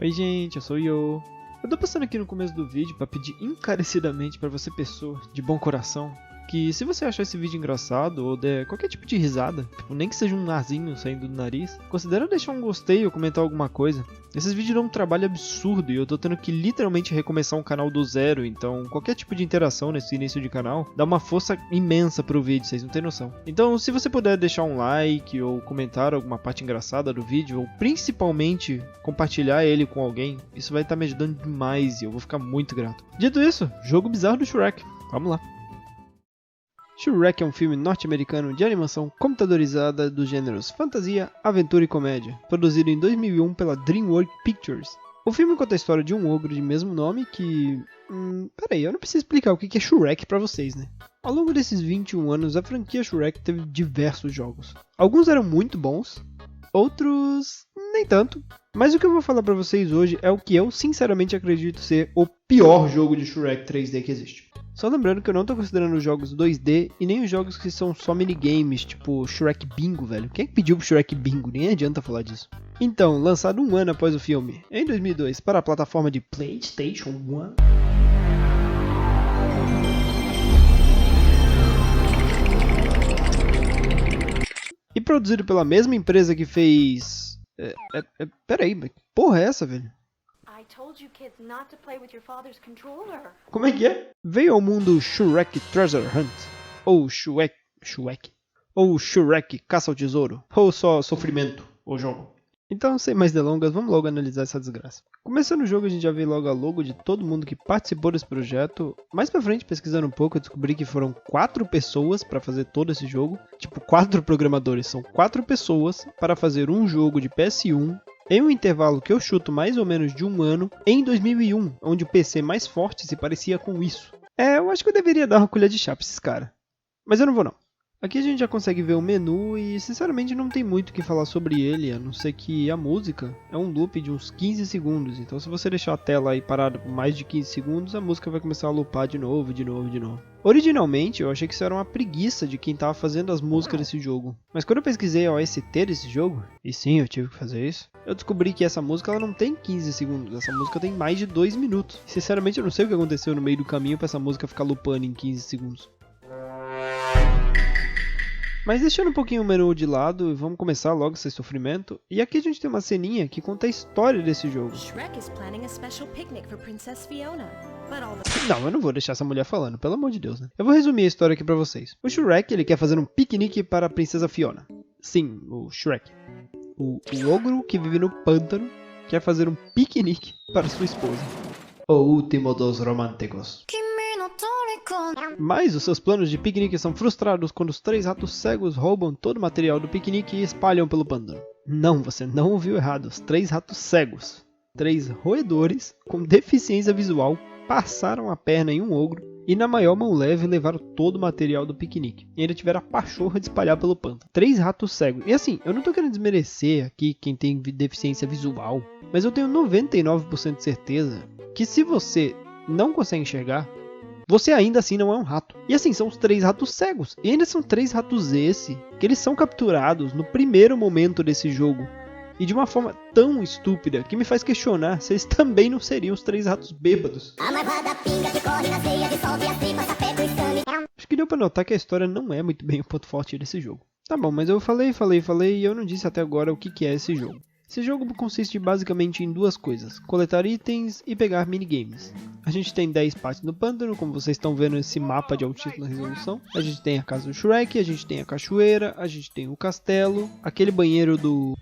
Oi gente, eu sou o Yo. Eu tô passando aqui no começo do vídeo pra pedir encarecidamente pra você, pessoa de bom coração, que se você achar esse vídeo engraçado ou der qualquer tipo de risada, tipo, nem que seja um arzinho saindo do nariz, considera deixar um gostei ou comentar alguma coisa. Esses vídeos dão um trabalho absurdo e eu tô tendo que literalmente recomeçar um canal do zero, então qualquer tipo de interação nesse início de canal dá uma força imensa pro vídeo, vocês não tem noção. Então se você puder deixar um like ou comentar alguma parte engraçada do vídeo, ou principalmente compartilhar ele com alguém, isso vai estar me ajudando demais e eu vou ficar muito grato. Dito isso, jogo bizarro do Shrek, vamos lá. Shrek é um filme norte-americano de animação computadorizada dos gêneros fantasia, aventura e comédia, produzido em 2001 pela DreamWorks Pictures. O filme conta a história de um ogro de mesmo nome que... Peraí, eu não preciso explicar o que é Shrek pra vocês, né? Ao longo desses 21 anos, a franquia Shrek teve diversos jogos. Alguns eram muito bons, outros nem tanto. Mas o que eu vou falar pra vocês hoje é o que eu sinceramente acredito ser o pior jogo de Shrek 3D que existe. Só lembrando que eu não tô considerando os jogos 2D e nem os jogos que são só minigames, tipo Shrek Bingo, velho. Quem é que pediu pro Shrek Bingo? Nem adianta falar disso. Então, lançado um ano após o filme, em 2002, para a plataforma de PlayStation 1... E produzido pela mesma empresa que fez... Peraí, mas que porra é essa, velho? Como é que é? Veio ao mundo Shrek Treasure Hunt, ou Shrek, ou Shrek Caça ao Tesouro, ou só Sofrimento, o jogo. Então, sem mais delongas, vamos logo analisar essa desgraça. Começando o jogo, a gente já vê logo a logo de todo mundo que participou desse projeto. Mais pra frente, pesquisando um pouco, eu descobri que foram 4 pessoas para fazer todo esse jogo. Tipo, 4 programadores, são 4 pessoas para fazer um jogo de PS1 em um intervalo que eu chuto mais ou menos de um ano, em 2001, onde o PC mais forte se parecia com isso. Eu acho que eu deveria dar uma colher de chá pra esses caras. Mas eu não vou não. Aqui a gente já consegue ver o menu e sinceramente não tem muito o que falar sobre ele, a não ser que a música é um loop de uns 15 segundos. Então se você deixar a tela aí parada por mais de 15 segundos, a música vai começar a loopar de novo. Originalmente eu achei que isso era uma preguiça de quem estava fazendo as músicas desse jogo. Mas quando eu pesquisei a OST desse jogo, e sim, eu tive que fazer isso, eu descobri que essa música ela não tem 15 segundos, essa música tem mais de 2 minutos. Sinceramente eu não sei o que aconteceu no meio do caminho para essa música ficar loopando em 15 segundos. Mas deixando um pouquinho o menu de lado, vamos começar logo esse sofrimento. E aqui a gente tem uma ceninha que conta a história desse jogo. Não, eu não vou deixar essa mulher falando, pelo amor de Deus, né? Eu vou resumir a história aqui pra vocês. O Shrek, ele quer fazer um piquenique para a princesa Fiona. Sim, o Shrek. O ogro que vive no pântano quer fazer um piquenique para sua esposa. O último dos românticos. Mas os seus planos de piquenique são frustrados quando os 3 ratos cegos roubam todo o material do piquenique e espalham pelo pântano. Não, você não ouviu errado, os 3 ratos cegos. 3 roedores com deficiência visual passaram a perna em um ogro e na maior mão leve levaram todo o material do piquenique. E ainda tiveram a pachorra de espalhar pelo pântano. 3 ratos cegos. E assim, eu não tô querendo desmerecer aqui quem tem deficiência visual, mas eu tenho 99% de certeza que se você não consegue enxergar, você ainda assim não é um rato. E assim, são os 3 ratos cegos. E ainda são 3 ratos que eles são capturados no primeiro momento desse jogo. E de uma forma tão estúpida que me faz questionar se eles também não seriam os 3 ratos bêbados. Acho que deu pra notar que a história não é muito bem o ponto forte desse jogo. Tá bom, mas eu falei e eu não disse até agora o que é esse jogo. Esse jogo consiste basicamente em 2 coisas, coletar itens e pegar minigames. A gente tem 10 partes no pântano, como vocês estão vendo nesse mapa de altíssima resolução. A gente tem a casa do Shrek, a gente tem a cachoeira, a gente tem o castelo, aquele banheiro do...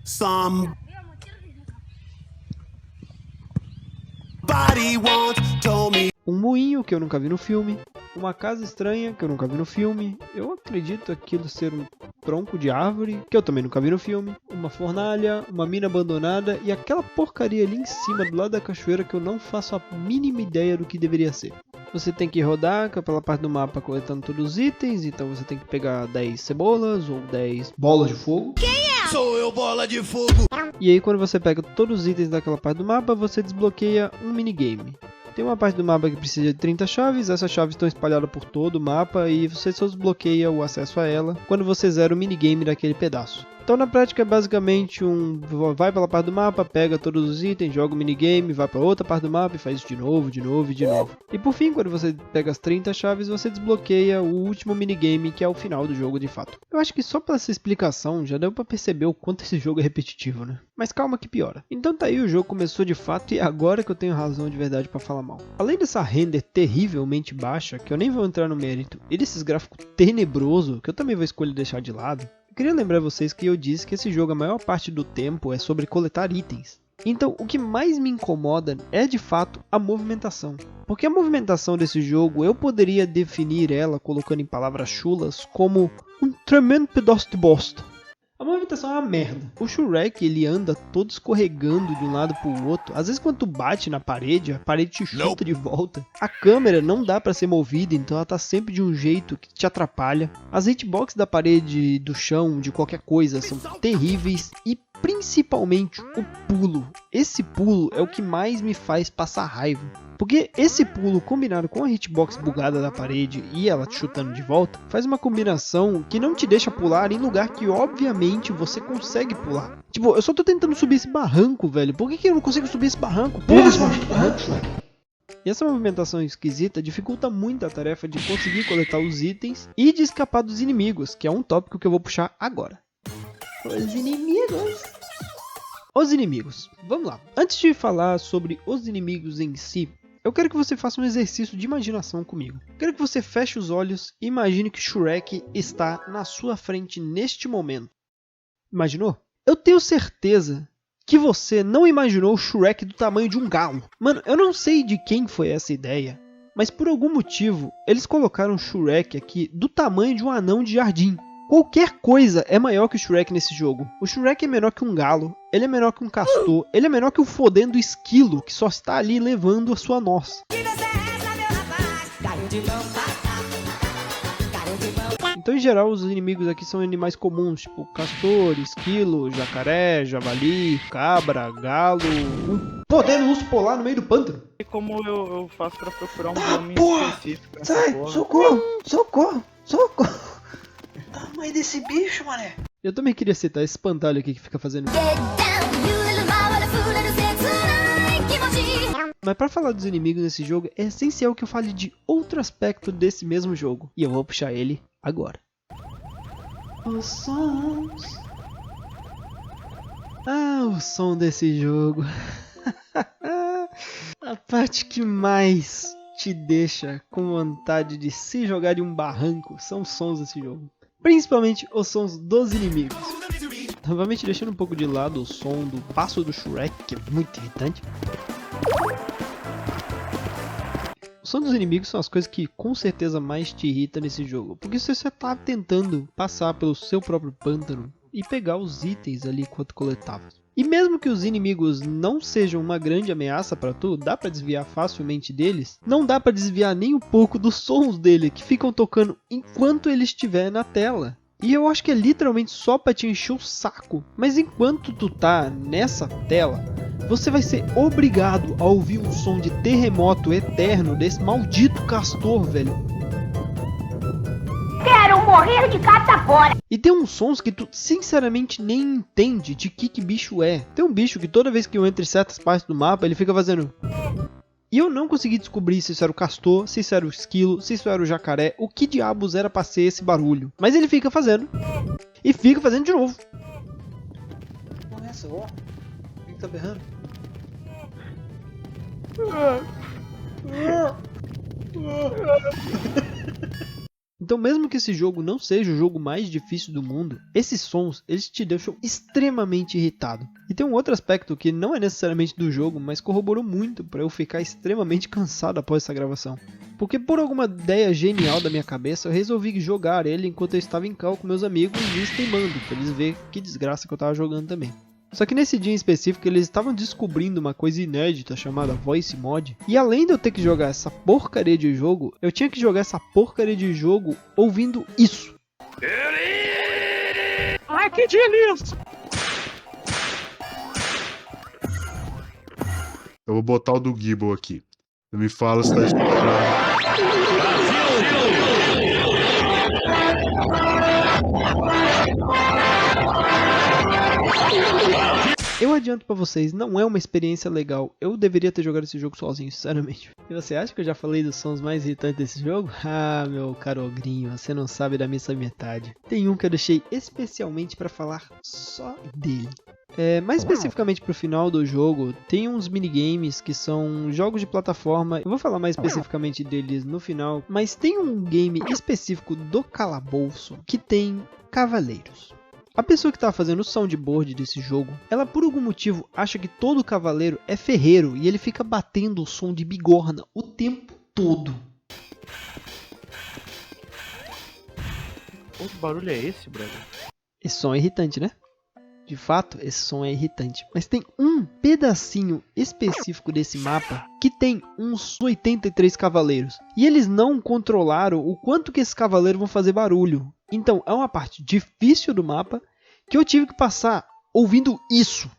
Um moinho que eu nunca vi no filme, uma casa estranha que eu nunca vi no filme, eu acredito aquilo ser um tronco de árvore, que eu também nunca vi no filme, uma fornalha, uma mina abandonada e aquela porcaria ali em cima do lado da cachoeira que eu não faço a mínima ideia do que deveria ser. Você tem que rodar pela parte do mapa coletando todos os itens, então você tem que pegar 10 cebolas ou 10 bolas de fogo. Quem é? Sou eu, bola de fogo! E aí quando você pega todos os itens daquela parte do mapa, você desbloqueia um minigame. Tem uma parte do mapa que precisa de 30 chaves, essas chaves estão espalhadas por todo o mapa e você só desbloqueia o acesso a ela quando você zera o minigame daquele pedaço. Então na prática é basicamente vai pela parte do mapa, pega todos os itens, joga o minigame, vai pra outra parte do mapa e faz isso de novo, de novo e de novo. E por fim, quando você pega as 30 chaves, você desbloqueia o último minigame, que é o final do jogo de fato. Eu acho que só pela essa explicação já deu pra perceber o quanto esse jogo é repetitivo, né? Mas calma que piora. Então tá aí, o jogo começou de fato e é agora que eu tenho razão de verdade pra falar mal. Além dessa render terrivelmente baixa, que eu nem vou entrar no mérito, e desses gráficos tenebroso, que eu também vou escolher deixar de lado, eu queria lembrar vocês que eu disse que esse jogo a maior parte do tempo é sobre coletar itens. Então o que mais me incomoda é de fato a movimentação. Porque a movimentação desse jogo eu poderia definir ela colocando em palavras chulas como um tremendo pedaço de bosta. A movimentação é uma merda. O Shrek, ele anda todo escorregando de um lado pro outro. Às vezes quando tu bate na parede, a parede te chuta de volta. A câmera não dá pra ser movida, então ela tá sempre de um jeito que te atrapalha. As hitbox da parede, do chão, de qualquer coisa são terríveis. E principalmente o pulo. Esse pulo é o que mais me faz passar raiva. Porque esse pulo combinado com a hitbox bugada da parede e ela te chutando de volta, faz uma combinação que não te deixa pular em lugar que obviamente você consegue pular. Tipo, eu só tô tentando subir esse barranco, velho. Por que eu não consigo subir esse barranco? Pula esse barranco, E essa movimentação esquisita dificulta muito a tarefa de conseguir coletar os itens e de escapar dos inimigos, que é um tópico que eu vou puxar agora. Os inimigos. Os inimigos. Vamos lá. Antes de falar sobre os inimigos em si, eu quero que você faça um exercício de imaginação comigo. Quero que você feche os olhos e imagine que Shrek está na sua frente neste momento. Imaginou? Eu tenho certeza que você não imaginou o Shrek do tamanho de um galo. Mano, eu não sei de quem foi essa ideia, mas por algum motivo eles colocaram o Shrek aqui do tamanho de um anão de jardim. Qualquer coisa é maior que o Shrek nesse jogo. O Shrek é menor que um galo, ele é menor que um castor, ele é menor que o fodendo esquilo que só está ali levando a sua noz. Então, em geral, os inimigos aqui são animais comuns, tipo castor, esquilo, jacaré, javali, cabra, galo, um fodendo urso polar no meio do pântano. E como eu faço pra procurar um bioma específico? Sai, socorro, socorro, socorro. Tamanho desse bicho, mané. Eu também queria citar esse espantalho aqui que fica fazendo... Mas para falar dos inimigos nesse jogo, é essencial que eu fale de outro aspecto desse mesmo jogo. E eu vou puxar ele agora. Os sons... Ah, o som desse jogo. A parte que mais te deixa com vontade de se jogar de um barranco são os sons desse jogo. Principalmente os sons dos inimigos. Novamente deixando um pouco de lado o som do passo do Shrek, que é muito irritante. O som dos inimigos são as coisas que com certeza mais te irritam nesse jogo. Porque você está tentando passar pelo seu próprio pântano e pegar os itens ali enquanto coletava. E mesmo que os inimigos não sejam uma grande ameaça pra tu, dá pra desviar facilmente deles, não dá pra desviar nem um pouco dos sons dele que ficam tocando enquanto ele estiver na tela. E eu acho que é literalmente só pra te encher o saco. Mas enquanto tu tá nessa tela, você vai ser obrigado a ouvir um som de terremoto eterno desse maldito castor, velho. Quero morrer de catapora. E tem uns sons que tu sinceramente nem entende de que bicho é. Tem um bicho que toda vez que eu entro em certas partes do mapa, ele fica fazendo... E eu não consegui descobrir se isso era o castor, se isso era o esquilo, se isso era o jacaré, o que diabos era pra ser esse barulho. Mas ele fica fazendo. E fica fazendo de novo. Olha essa, ó. Quem tá berrando? Então mesmo que esse jogo não seja o jogo mais difícil do mundo, esses sons, eles te deixam extremamente irritado. E tem um outro aspecto que não é necessariamente do jogo, mas corroborou muito para eu ficar extremamente cansado após essa gravação. Porque por alguma ideia genial da minha cabeça, eu resolvi jogar ele enquanto eu estava em cal com meus amigos e streamando, para eles verem que desgraça que eu estava jogando também. Só que nesse dia em específico eles estavam descobrindo uma coisa inédita chamada Voice Mod. E além de eu ter que jogar essa porcaria de jogo, eu tinha que jogar essa porcaria de jogo ouvindo isso. Ai, que delícia! Eu vou botar o do Gibble aqui. Você me fala se tá escutando. Eu adianto pra vocês, não é uma experiência legal. Eu deveria ter jogado esse jogo sozinho, sinceramente. E você acha que eu já falei dos sons mais irritantes desse jogo? Ah, meu caro ogrinho, você não sabe da missa metade. Tem um que eu deixei especialmente pra falar só dele. Mais especificamente pro final do jogo, tem uns minigames que são jogos de plataforma. Eu vou falar mais especificamente deles no final, mas tem um game específico do calabouço que tem cavaleiros. A pessoa que tá fazendo o soundboard desse jogo, ela por algum motivo acha que todo cavaleiro é ferreiro e ele fica batendo o som de bigorna o tempo todo. Que barulho é esse, brother? Esse som é irritante, né? De fato, esse som é irritante. Mas tem um pedacinho específico desse mapa que tem uns 83 cavaleiros. E eles não controlaram o quanto que esses cavaleiros vão fazer barulho. Então, é uma parte difícil do mapa que eu tive que passar ouvindo isso.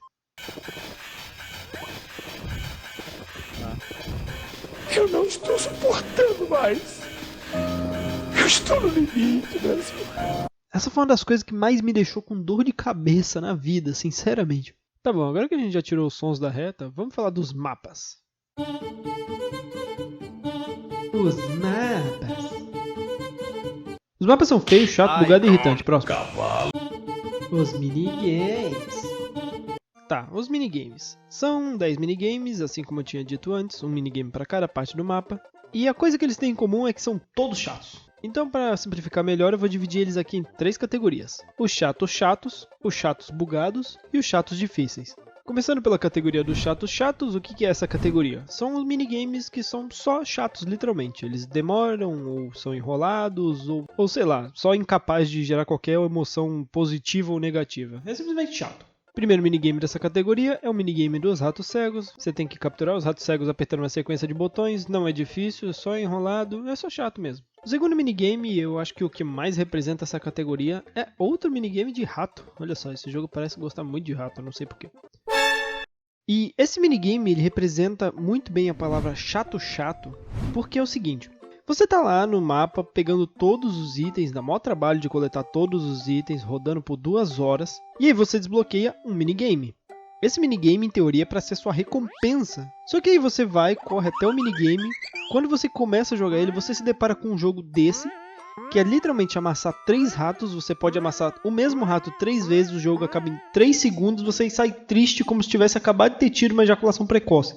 Eu não estou suportando mais. Eu estou no limite, mesmo. Essa foi uma das coisas que mais me deixou com dor de cabeça na vida, sinceramente. Tá bom, agora que a gente já tirou os sons da reta, vamos falar dos mapas. Os mapas. Os mapas são feios, chato, bugado e irritante. Próximo. Os minigames. Tá, os minigames. São 10 minigames, assim como eu tinha dito antes, um minigame para cada parte do mapa. E a coisa que eles têm em comum é que são todos chatos. Então, para simplificar melhor, eu vou dividir eles aqui em 3 categorias. Os chatos, os chatos bugados e os chatos difíceis. Começando pela categoria dos chatos, o que é essa categoria? São os minigames que são só chatos, literalmente. Eles demoram, ou são enrolados, ou sei lá, só incapazes de gerar qualquer emoção positiva ou negativa. É simplesmente chato. O primeiro minigame dessa categoria é o minigame dos ratos cegos. Você tem que capturar os ratos cegos apertando uma sequência de botões. Não é difícil, é só enrolado, é só chato mesmo. O segundo minigame, eu acho que o que mais representa essa categoria é outro minigame de rato. Olha só, esse jogo parece gostar muito de rato, eu não sei porquê. E esse minigame ele representa muito bem a palavra chato, porque é o seguinte. Você tá lá no mapa pegando todos os itens, dá maior trabalho de coletar todos os itens, rodando por 2 horas, e aí você desbloqueia um minigame. Esse minigame, em teoria, é para ser sua recompensa. Só que aí você vai, corre até o minigame, quando você começa a jogar ele, você se depara com um jogo desse, que é literalmente amassar 3 ratos, você pode amassar o mesmo rato 3 vezes, o jogo acaba em 3 segundos, você sai triste como se tivesse acabado de ter tido uma ejaculação precoce.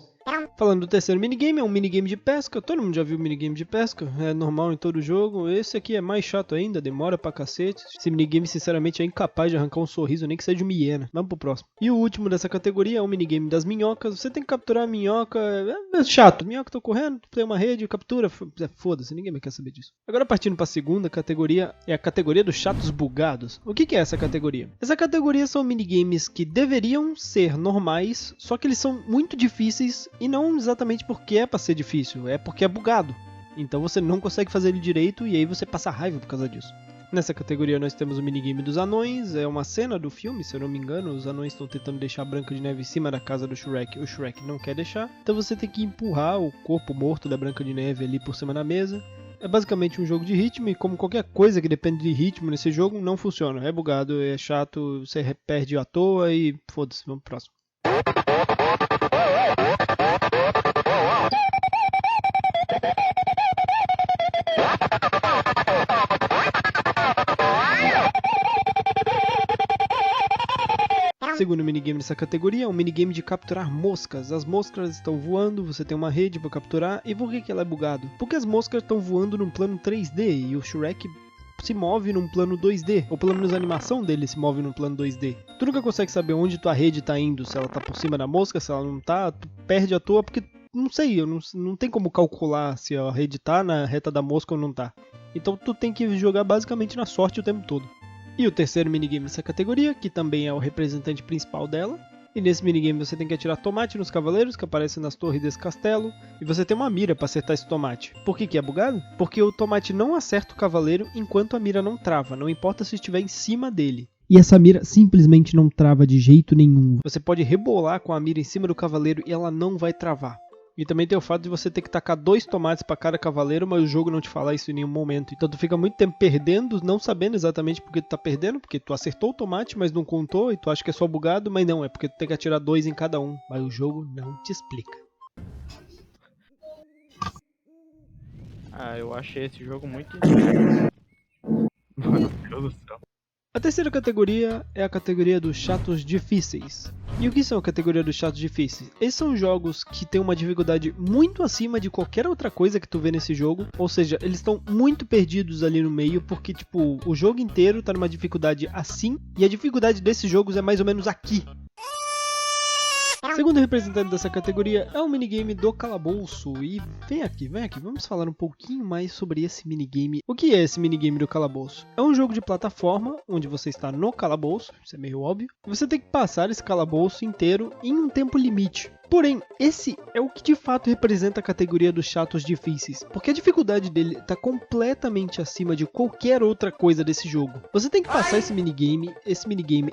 Falando do terceiro minigame, é um minigame de pesca. Todo mundo já viu minigame de pesca, é normal em todo jogo. Esse aqui é mais chato ainda, demora pra cacete. Esse minigame, sinceramente, é incapaz de arrancar um sorriso, nem que seja uma hiena. Vamos pro próximo. E o último dessa categoria é o minigame das minhocas. Você tem que capturar a minhoca, é chato. Minhoca tá correndo, tem uma rede, captura, foda-se, ninguém mais quer saber disso. Agora partindo pra segunda categoria, é a categoria dos chatos bugados. O que é essa categoria? Essa categoria são minigames que deveriam ser normais, só que eles são muito difíceis e não exatamente porque é pra ser difícil, é porque é bugado. Então você não consegue fazer ele direito e aí você passa raiva por causa disso. Nessa categoria nós temos o minigame dos anões, é uma cena do filme, se eu não me engano, os anões estão tentando deixar a Branca de Neve em cima da casa do Shrek, o Shrek não quer deixar, então você tem que empurrar o corpo morto da Branca de Neve ali por cima da mesa. É basicamente um jogo de ritmo e como qualquer coisa que depende de ritmo nesse jogo, não funciona, é bugado, é chato, você perde à toa e foda-se, vamos pro próximo. Segundo minigame dessa categoria é um minigame de capturar moscas. As moscas estão voando, você tem uma rede para capturar. E por que ela é bugado? Porque as moscas estão voando num plano 3D e o Shrek se move num plano 2D, ou pelo menos a animação dele se move num plano 2D. Tu nunca consegue saber onde tua rede tá indo, se ela tá por cima da mosca, se ela não tá, tu perde à toa porque, não sei, não tem como calcular se a rede tá na reta da mosca ou não tá. Então tu tem que jogar basicamente na sorte o tempo todo. E o terceiro minigame dessa categoria, que também é o representante principal dela. E nesse minigame você tem que atirar tomate nos cavaleiros que aparecem nas torres desse castelo. E você tem uma mira para acertar esse tomate. Por que é bugado? Porque o tomate não acerta o cavaleiro enquanto a mira não trava, não importa se estiver em cima dele. E essa mira simplesmente não trava de jeito nenhum. Você pode rebolar com a mira em cima do cavaleiro e ela não vai travar. E também tem o fato de você ter que tacar 2 tomates pra cada cavaleiro, mas o jogo não te fala isso em nenhum momento. Então tu fica muito tempo perdendo, não sabendo exatamente porque tu tá perdendo, porque tu acertou o tomate, mas não contou, e tu acha que é só bugado, mas não, é porque tu tem que atirar 2 em cada um. Mas o jogo não te explica. Ah, eu achei esse jogo muito interessante. Meu Deus do céu. A terceira categoria é a categoria dos chatos difíceis. E o que são a categoria dos chatos difíceis? Esses são jogos que têm uma dificuldade muito acima de qualquer outra coisa que tu vê nesse jogo. Ou seja, eles estão muito perdidos ali no meio, porque tipo, o jogo inteiro tá numa dificuldade assim, e a dificuldade desses jogos é mais ou menos aqui. Segundo representante dessa categoria é o minigame do calabouço. E vem aqui, vamos falar um pouquinho mais sobre esse minigame. O que é esse minigame do calabouço? É um jogo de plataforma, onde você está no calabouço, isso é meio óbvio. Você tem que passar esse calabouço inteiro em um tempo limite. Porém, esse é o que de fato representa a categoria dos chatos difíceis, porque a dificuldade dele está completamente acima de qualquer outra coisa desse jogo. Você tem que passar esse minigame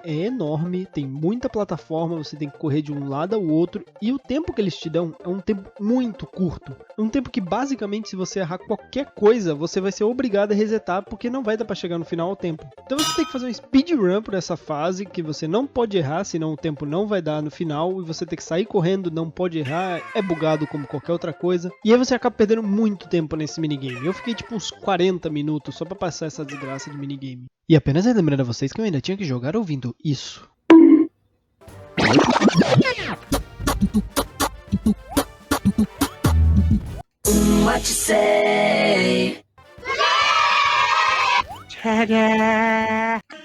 é enorme, tem muita plataforma, você tem que correr de um lado ao outro, e o tempo que eles te dão é um tempo muito curto. Um tempo que basicamente, se você errar qualquer coisa, você vai ser obrigado a resetar, porque não vai dar para chegar no final ao tempo. Então você tem que fazer um speedrun por essa fase, que você não pode errar, senão o tempo não vai dar no final, e você tem que sair correndo, não pode errar, é bugado como qualquer outra coisa. E aí você acaba perdendo muito tempo nesse minigame. Eu fiquei tipo uns 40 minutos só pra passar essa desgraça de minigame. E apenas lembrando a vocês que eu ainda tinha que jogar ouvindo isso. What you say?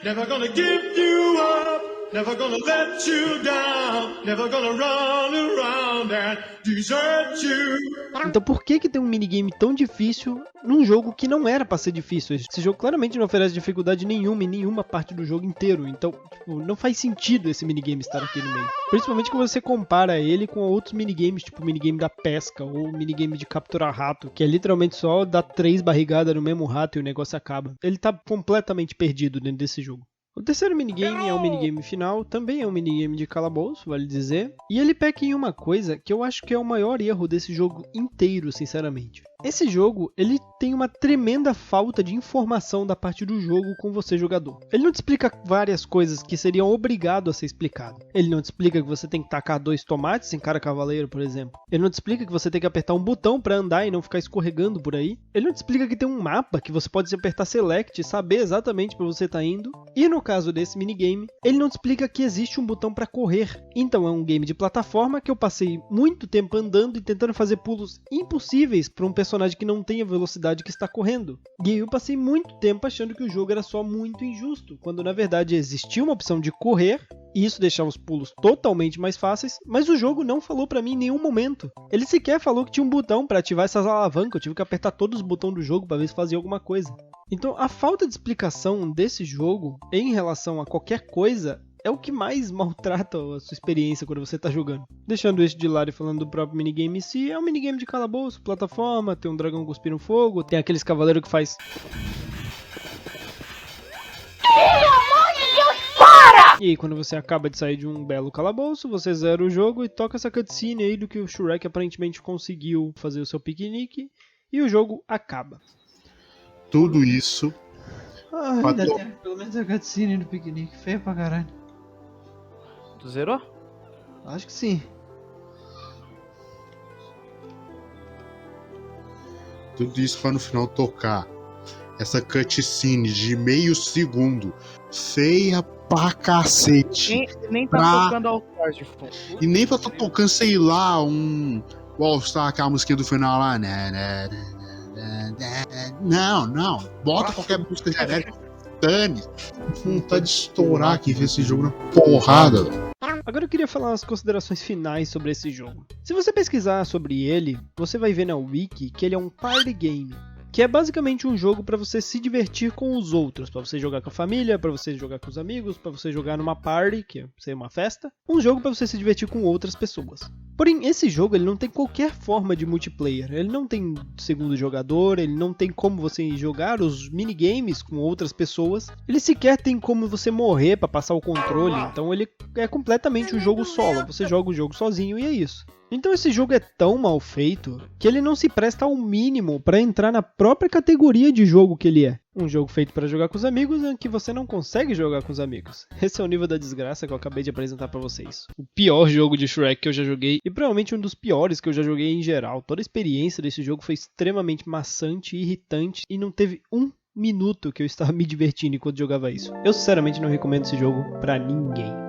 Never gonna give you up, never gonna let you down, never gonna run around and desert you. Então por que tem um minigame tão difícil num jogo que não era pra ser difícil? Esse jogo claramente não oferece dificuldade nenhuma em nenhuma parte do jogo inteiro. Então, tipo, não faz sentido esse minigame estar aqui no meio. Principalmente quando você compara ele com outros minigames, tipo o minigame da pesca ou o minigame de capturar rato, que é literalmente só dar 3 barrigadas no mesmo rato e o negócio acaba. Ele tá completamente perdido dentro desse jogo. O terceiro minigame é o minigame final, também é um minigame de calabouço, vale dizer. E ele peca em uma coisa que eu acho que é o maior erro desse jogo inteiro, sinceramente. Esse jogo, ele tem uma tremenda falta de informação da parte do jogo com você jogador. Ele não te explica várias coisas que seriam obrigado a ser explicado. Ele não te explica que você tem que tacar 2 tomates em cada cavaleiro, por exemplo. Ele não te explica que você tem que apertar um botão para andar e não ficar escorregando por aí. Ele não te explica que tem um mapa que você pode apertar select e saber exatamente para você tá indo. E no caso desse minigame, ele não te explica que existe um botão para correr. Então é um game de plataforma que eu passei muito tempo andando e tentando fazer pulos impossíveis para um personagem que não tem a velocidade que está correndo. E eu passei muito tempo achando que o jogo era só muito injusto, quando na verdade existia uma opção de correr, e isso deixava os pulos totalmente mais fáceis, mas o jogo não falou pra mim em nenhum momento. Ele sequer falou que tinha um botão para ativar essas alavancas, eu tive que apertar todos os botões do jogo para ver se fazia alguma coisa. Então a falta de explicação desse jogo em relação a qualquer coisa é o que mais maltrata a sua experiência quando você está jogando. Deixando isso de lado e falando do próprio minigame em si, é um minigame de calabouço, plataforma, tem um dragão cuspindo fogo, tem aqueles cavaleiros que faz... Pelo amor de Deus, para! E aí quando você acaba de sair de um belo calabouço, você zera o jogo e toca essa cutscene aí do que o Shrek aparentemente conseguiu fazer o seu piquenique, e o jogo acaba. Tudo isso. Ah, ainda tem pelo menos a cutscene do piquenique, feio pra caralho. Tu zerou? Acho que sim. Tudo isso pra no final tocar essa cutscene de meio segundo, feia pra cacete. Nem tá Pra- tocando All Stars de fundo. E nem pra tá tocando, sei lá, um All Star, aquela musiquinha do final lá. Não. Bota qualquer música genérica. Dane. Vontade de estourar aqui, ver esse jogo na porrada. Agora eu queria falar umas considerações finais sobre esse jogo. Se você pesquisar sobre ele, você vai ver na wiki que ele é um party game, que é basicamente um jogo para você se divertir com os outros, para você jogar com a família, para você jogar com os amigos, para você jogar numa party, que é uma festa, um jogo para você se divertir com outras pessoas. Porém, esse jogo ele não tem qualquer forma de multiplayer, ele não tem segundo jogador, ele não tem como você jogar os minigames com outras pessoas, ele sequer tem como você morrer para passar o controle, então ele é completamente um jogo solo, você joga o jogo sozinho e é isso. Então esse jogo é tão mal feito que ele não se presta ao mínimo para entrar na própria categoria de jogo que ele é. Um jogo feito para jogar com os amigos em que você não consegue jogar com os amigos. Esse é o nível da desgraça que eu acabei de apresentar para vocês. O pior jogo de Shrek que eu já joguei e provavelmente um dos piores que eu já joguei em geral. Toda a experiência desse jogo foi extremamente maçante e irritante e não teve um minuto que eu estava me divertindo enquanto jogava isso. Eu sinceramente não recomendo esse jogo pra ninguém.